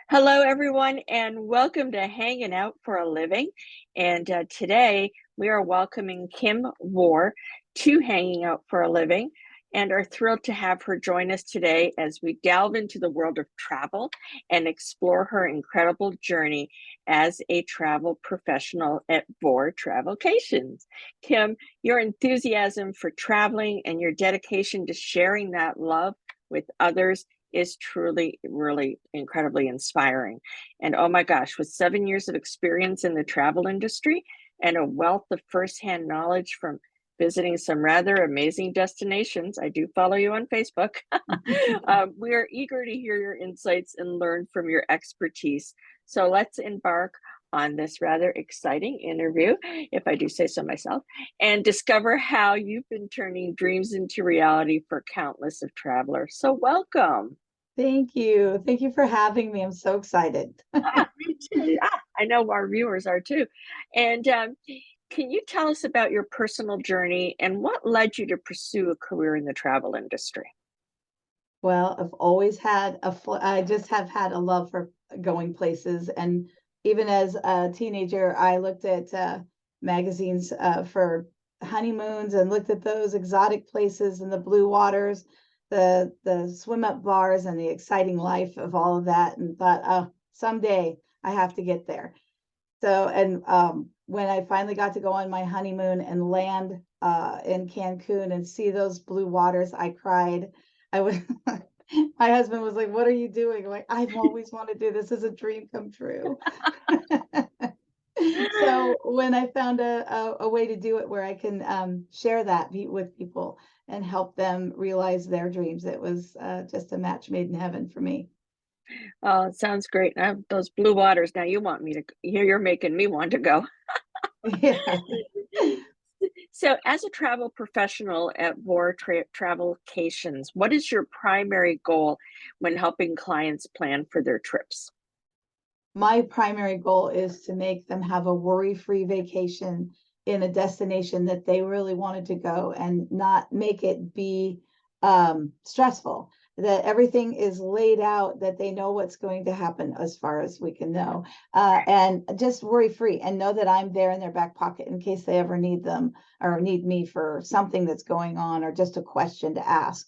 Hello, everyone, and welcome to Hanging Out for a Living. And today we are welcoming Kim Vore to Hanging Out for a Living and are thrilled to have her join us today as we delve into the world of travel and explore her incredible journey as a travel professional at Vore Travelcations. Kim, your enthusiasm for traveling and your dedication to sharing that love with others is truly, really incredibly inspiring. And oh my gosh, with 7 years of experience in the travel industry and a wealth of firsthand knowledge from visiting some rather amazing destinations, I do follow you on Facebook. We are eager to hear your insights and learn from your expertise. So let's embark on this rather exciting interview, if I do say so myself, and discover how you've been turning dreams into reality for countless of travelers. So welcome. Thank you. Thank you for having me. I'm so excited. Me too. I know our viewers are too. And can you tell us about your personal journey and what led you to pursue a career in the travel industry? Well, I've always had I just have had a love for going places. And even as a teenager, I looked at magazines for honeymoons and looked at those exotic places and the blue waters, the swim up bars and the exciting life of all of that, and thought, oh, someday I have to get there. So, and when I finally got to go on my honeymoon and land in Cancun and see those blue waters, I cried. I was, my husband was like, "What are you doing?" I'm like, "I've always wanted to do this. Is a dream come true." So when I found a way to do it where I can share that with people and help them realize their dreams, it was just a match made in heaven for me. Oh, it sounds great. Those blue waters. Now you want me to, you're making me want to go. Yeah. So, as a travel professional at Vore Travelcations, what is your primary goal when helping clients plan for their trips? My primary goal is to make them have a worry-free vacation in a destination that they really wanted to go and not make it be stressful. That everything is laid out, that they know what's going to happen as far as we can know, and just worry-free and know that I'm there in their back pocket in case they ever need them or need me for something that's going on or just a question to ask,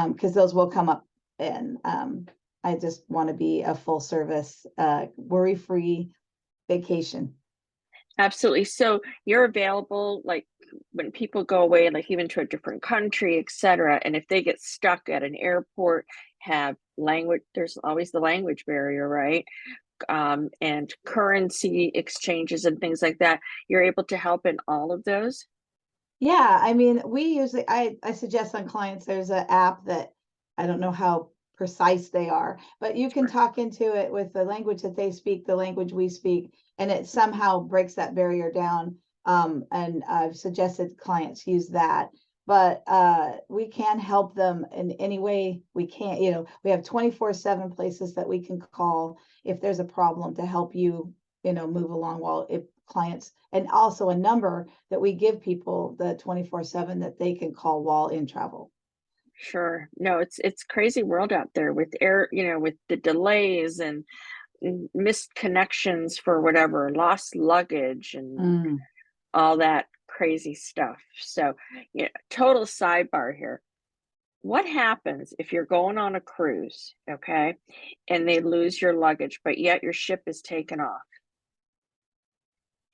because those will come up. And I just want to be a full service, worry-free vacation. Absolutely. So you're available like when people go away, like even to a different country, etc. And if they get stuck at an airport, have language, there's always the language barrier, right? And currency exchanges and things like that. You're able to help in all of those. Yeah, I mean, we usually I suggest on clients there's an app that I don't know how precise they are, but you can Sure. talk into it with the language that they speak, the language we speak, and it somehow breaks that barrier down. And I've suggested clients use that, but we can help them in any way we can. We have 24/7 places that we can call if there's a problem to help you, move along while if clients, and also a number that we give people the 24/7 that they can call while in travel. Sure. No, it's crazy world out there with air, with the delays and missed connections for whatever, lost luggage and Mm. all that crazy stuff. So, yeah, total sidebar here. What happens if you're going on a cruise, okay, and they lose your luggage, but yet your ship is taken off?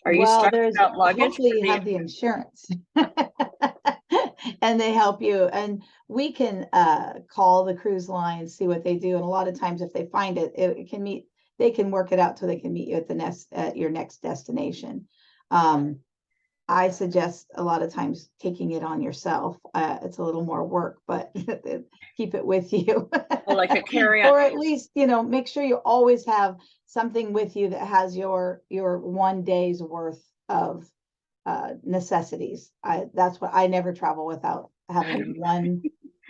Are you Well, stuck there's without luggage hopefully for you the have the insurance and they help you. And we can call the cruise line, see what they do. And a lot of times if they find it, it can meet, they can work it out so they can meet you at your next destination. Um, I suggest a lot of times taking it on yourself. It's a little more work, but keep it with you. oh, like a carry-on? Or at least, make sure you always have something with you that has your one day's worth of necessities. That's what I never travel without having one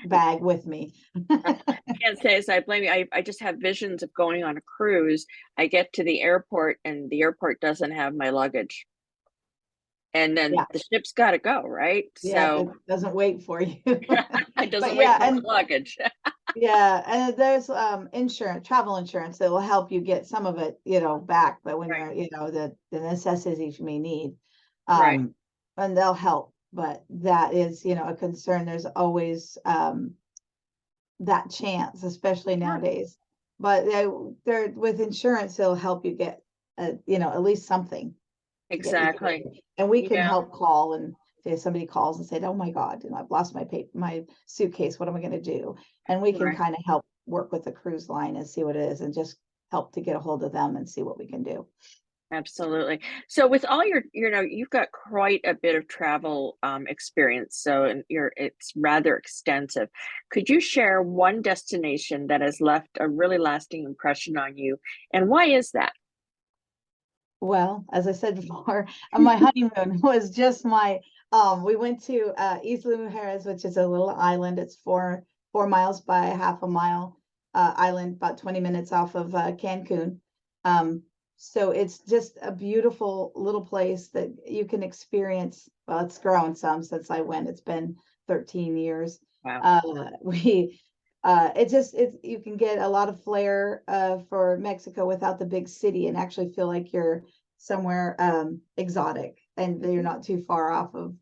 bag with me. Can't say as I blame you. I just have visions of going on a cruise. I get to the airport and the airport doesn't have my luggage. and then Yeah, the ship's got to go, right? yeah, So it doesn't wait for you. it But doesn't wait yeah, for the and luggage. yeah, and there's insurance, travel insurance that will help you get some of it, back. But when Right, you're, the necessities you may need, right. um, and they'll help. But that is, a concern. There's always that chance, especially Sure. nowadays. But they're with insurance, they'll help you get, at least something to get you Exactly. through. And we can Yeah, help call, and if somebody calls and said, "Oh my God, I've lost my suitcase. What am I going to do?" And we can right. kind of help work with the cruise line and see what it is, and just help to get a hold of them and see what we can do. Absolutely. So with all your, you've got quite a bit of travel experience. So and it's rather extensive. Could you share one destination that has left a really lasting impression on you, and why is that? Well, as I said before, my honeymoon was just we went to Isla Mujeres, which is a little island. It's 4 miles by half a mile island, about 20 minutes off of Cancun. Um, so it's just a beautiful little place that you can experience. Well, it's grown some since I went. It's been 13 years. Wow. Uh, we it's you can get a lot of flair for Mexico without the big city, and actually feel like you're somewhere exotic, and you're Mhm. not too far off of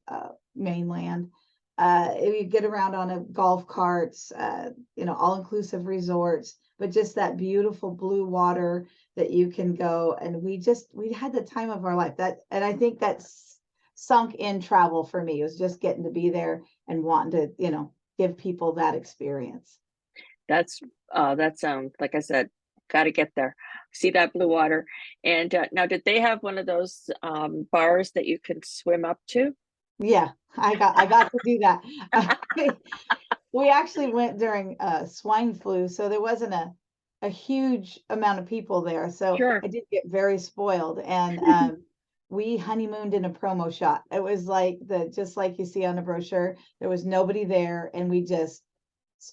mainland. If you get around on a golf carts, all inclusive resorts, but just that beautiful blue water that you can go. And we had the time of our life. And I think that's sunk in travel for me. It was just getting to be there and wanting to, give people that experience. That's that sounds like I said, got to get there, see that blue water. And now, did they have one of those bars that you can swim up to? Yeah, I got to do that. We actually went during swine flu, so there wasn't a huge amount of people there. So Sure. I did get very spoiled, and we honeymooned in a promo shot. It was like just like you see on the brochure. There was nobody there, and we just,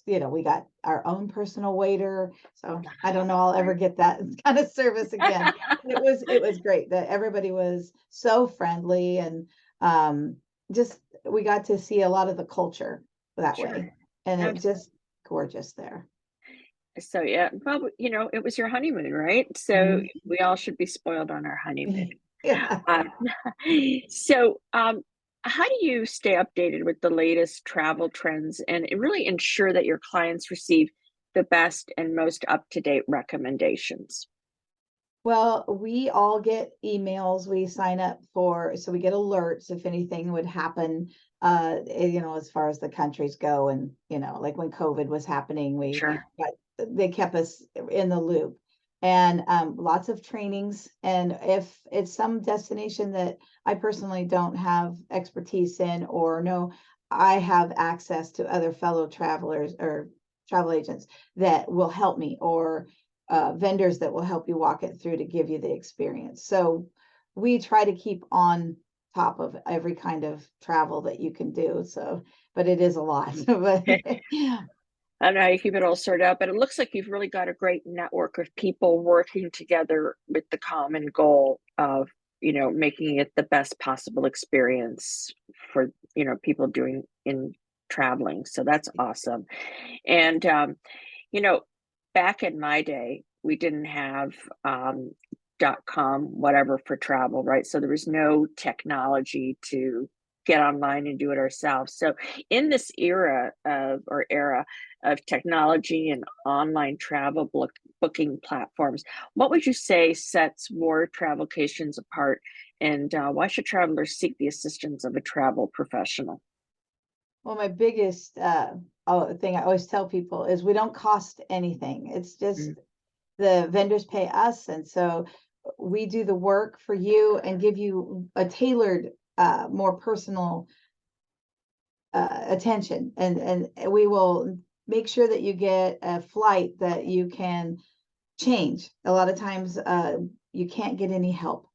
we got our own personal waiter. So I don't know I'll ever Right. get that kind of service again. It was great that everybody was so friendly, and um, just we got to see a lot of the culture that Sure. way, and it Absolutely. just gorgeous there. So yeah, well, it was your honeymoon, right? So Mhm. we all should be spoiled on our honeymoon. Yeah. Um, so, how do you stay updated with the latest travel trends and really ensure that your clients receive the best and most up-to-date recommendations? Well, we all get emails. We sign up for, so we get alerts if anything would happen, as far as the countries go. And, like when COVID was happening, Sure. they kept us in the loop. And lots of trainings. And if it's some destination that I personally don't have expertise in or know, I have access to other fellow travelers or travel agents that will help me, or vendors that will help you walk it through to give you the experience. So we try to keep on top of every kind of travel that you can do. So, but it is a lot. But I don't know how you keep it all sorted out, but it looks like you've really got a great network of people working together with the common goal of, making it the best possible experience for, people doing in traveling. So that's awesome. And, you know, back in my day, we didn't have .com, whatever for travel, right? So there was no technology to get online and do it ourselves. So in this era of technology and online travel booking platforms, what would you say sets Vore Travelcations apart, and why should travelers seek the assistance of a travel professional? well, my biggest thing I always tell people is we don't cost anything. It's Mm, just the vendors pay us, and so we do the work for you and give you a tailored, more personal attention, and we will make sure that you get a flight that you can change. A lot of times you can't get any help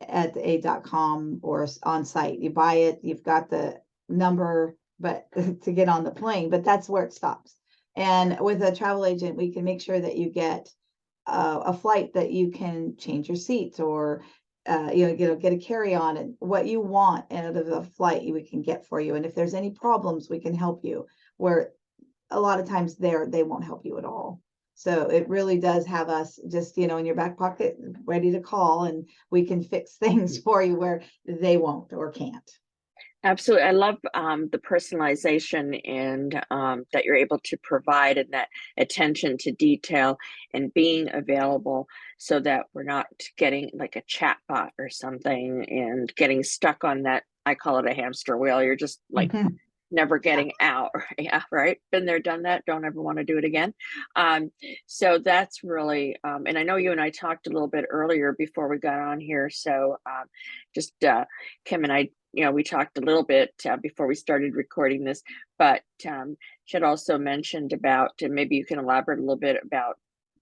at a.com or on site. You buy it, you've got the number, but to get on the plane, but that's where it stops. And with a travel agent, we can make sure that you get a flight that you can change your seats, or get a carry-on, and what you want out of the flight we can get for you. And if there's any problems, we can help you. Where a lot of times they won't help you at all. So it really does have us just, in your back pocket, ready to call, and we can fix things for you where they won't or can't. Absolutely. I love the personalization and that you're able to provide, and that attention to detail and being available, so that we're not getting like a chat bot or something and getting stuck on that. I call it a hamster wheel. You're just like Mhm. never Yeah. getting out. Yeah, right. Been there, done that. Don't ever want to do it again. Um, so that's really, and I know you and I talked a little bit earlier before we got on here. So just Kim and I, we talked a little bit before we started recording this, but she had also mentioned about, and maybe you can elaborate a little bit about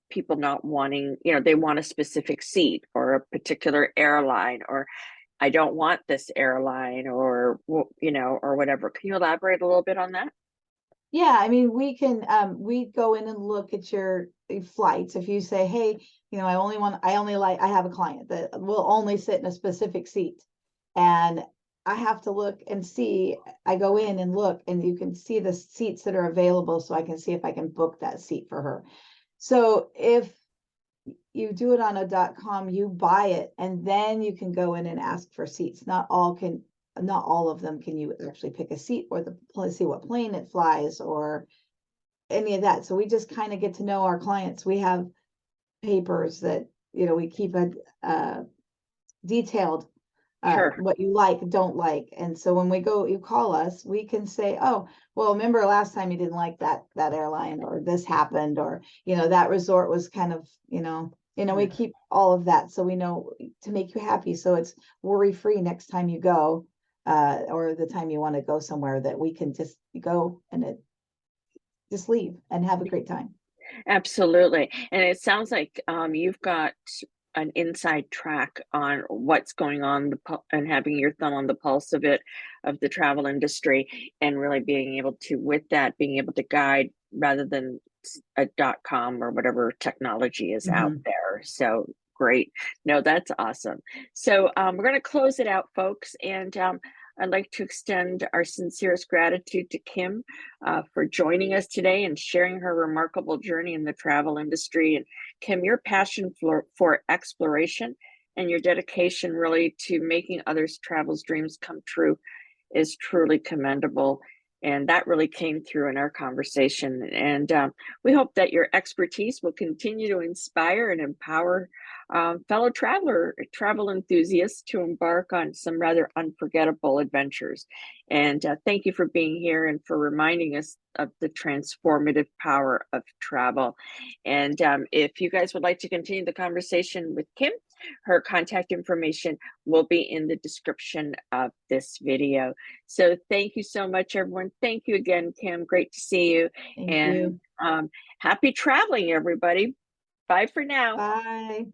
people not wanting, they want a specific seat or a particular airline, or I don't want this airline, or or whatever. Can you elaborate a little bit on that? Yeah, I mean, we go in and look at your flights. If you say, hey, I have a client that will only sit in a specific seat. And I have to look and see, I go in and look, and you can see the seats that are available, so I can see if I can book that seat for her. So if you do it on a .com, you buy it, and then you can go in and ask for seats. Not all of them can you actually pick a seat, or see what plane it flies, or any of that. So we just kind of get to know our clients. We have papers that, we keep a detailed, Sure. what you like, don't like. And so when you call us, we can say, oh, well, remember last time you didn't like that airline, or this happened, or, that resort was kind of, we Mm. keep all of that, so we know to make you happy. So it's worry free next time you go, or the time you want to go somewhere, that we can just go and just leave and have a great time. Absolutely. And it sounds like you've got an inside track on what's going on, and having your thumb on the pulse of it, of the travel industry, and really being able to, with that, being able to guide rather than a .com or whatever technology is out Mhm. there. So great. No, that's awesome. So we're going to close it out, folks. And I'd like to extend our sincerest gratitude to Kim for joining us today and sharing her remarkable journey in the travel industry. And Kim, your passion for exploration and your dedication really to making others' travels dreams come true is truly commendable. And that really came through in our conversation. And we hope that your expertise will continue to inspire and empower fellow travel enthusiasts to embark on some rather unforgettable adventures. And thank you for being here and for reminding us of the transformative power of travel. And if you guys would like to continue the conversation with Kim, her contact information will be in the description of this video. So thank you so much, everyone. Thank you again, Kim. Great to see you. Thank And you. happy traveling, everybody. Bye for now. Bye.